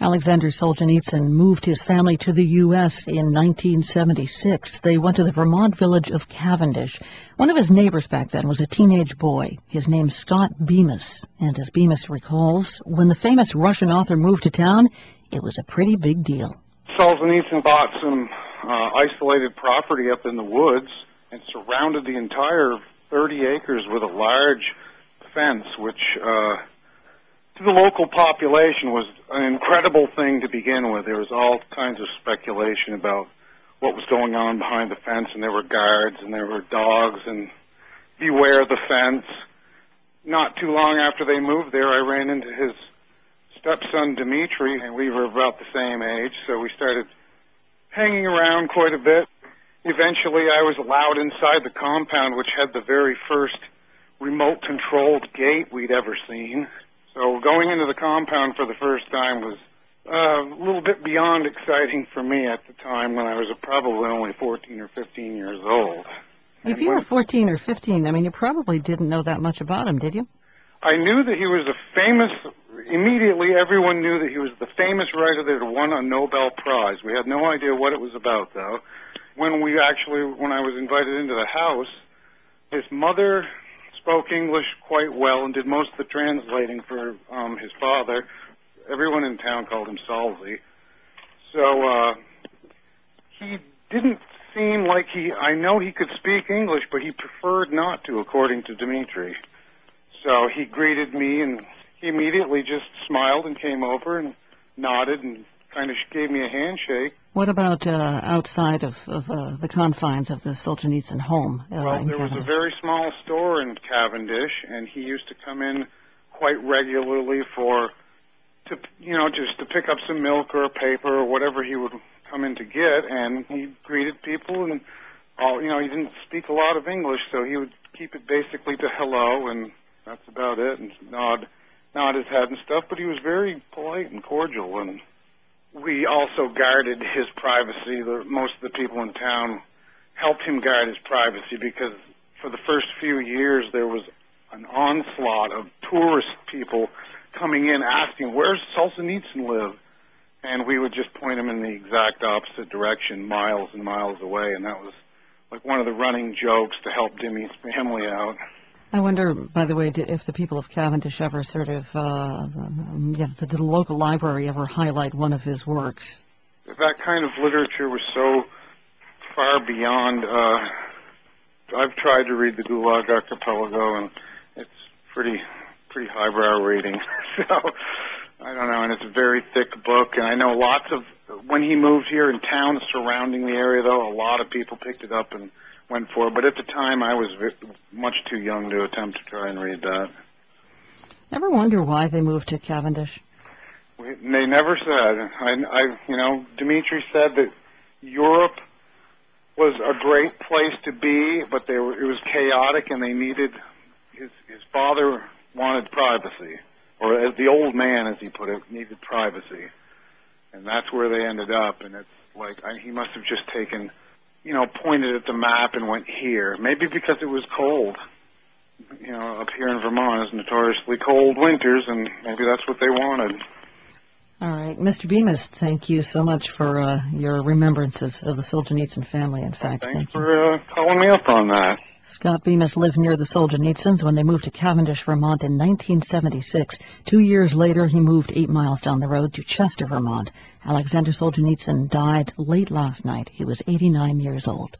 Alexander Solzhenitsyn moved his family to the U.S. in 1976. They went to the Vermont village of Cavendish. One of his neighbors back then was a teenage boy. His name's Scott Bemis. And as Bemis recalls, when the famous Russian author moved to town, it was a pretty big deal. Solzhenitsyn bought some isolated property up in the woods and surrounded the entire 30 acres with a large fence, which to the local population was an incredible thing to begin with. There was all kinds of speculation about what was going on behind the fence, and there were guards and there were dogs, and beware the fence. Not too long after they moved there, I ran into his stepson Dmitri, and we were about the same age, so we started hanging around quite a bit. Eventually I was allowed inside the compound, which had the very first remote-controlled gate we'd ever seen. So going into the compound for the first time was a little bit beyond exciting for me at the time, when I was probably only 14 or 15 years old. If you were 14 or 15, I mean, you probably didn't know that much about him, did you? I knew that he was immediately everyone knew that he was the famous writer that had won a Nobel Prize. We had no idea what it was about, though. When I was invited into the house, his mother spoke English quite well and did most of the translating for his father. Everyone in town called him Salzy. So he didn't seem like I know he could speak English, but he preferred not to, according to Dmitri. So he greeted me, and he immediately just smiled and came over and nodded and kind of gave me a handshake. What about outside of the confines of the Solzhenitsyn home? Well, there was a very small store in Cavendish, and he used to come in quite regularly just to pick up some milk or a paper or whatever he would come in to get, and he greeted people, and he didn't speak a lot of English, so he would keep it basically to hello, and that's about it, and nod his head and stuff, but he was very polite and cordial, and we also guarded his privacy. Most of the people in town helped him guard his privacy, because for the first few years there was an onslaught of tourist people coming in asking, where's Solzhenitsyn live? And we would just point him in the exact opposite direction, miles and miles away, and that was like one of the running jokes to help Demi's family out. I wonder, by the way, if the people of Cavendish ever sort of, did the local library ever highlight one of his works? That kind of literature was so far beyond. I've tried to read the Gulag Archipelago, and it's pretty highbrow reading. So I don't know, and it's a very thick book. And I know when he moved here in town surrounding the area, though, a lot of people picked it up and went for it, but at the time I was much too young to attempt to try and read that. Ever wonder why they moved to Cavendish? They never said. Dmitri said that Europe was a great place to be, but it was chaotic, and they needed his father wanted privacy, or as the old man, as he put it, needed privacy, and that's where they ended up. And it's like he must have just pointed at the map and went here. Maybe because it was cold. Up here in Vermont is notoriously cold winters, and maybe that's what they wanted. All right. Mr. Bemis, thank you so much for your remembrances of the Solzhenitsyn family, in fact. Thanks for calling me up on that. Scott Bemis lived near the Solzhenitsyns when they moved to Cavendish, Vermont in 1976. 2 years later, he moved 8 miles down the road to Chester, Vermont. Alexander Solzhenitsyn died late last night. He was 89 years old.